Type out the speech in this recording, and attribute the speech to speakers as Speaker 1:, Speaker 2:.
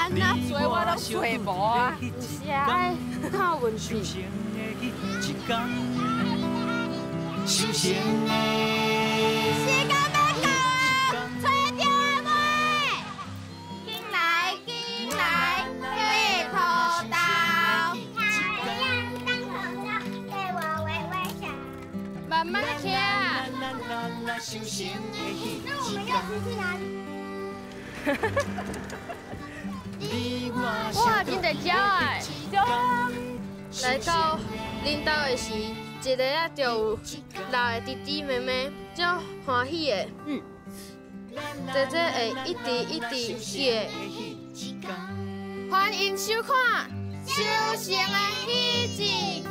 Speaker 1: 安那做我拢做无啊，是爱靠运气。时间要到啊，吹掉啊妹！进来进来，白土豆。当口罩，对我微微笑。慢慢吃啊。那我们要吃去哪里？哇，真侪鸟哎！来到恁兜的时，一个啊就有老的弟弟妹妹，足欢喜的。姐姐会一直一直记的。欢迎收看《小城的彼一天》。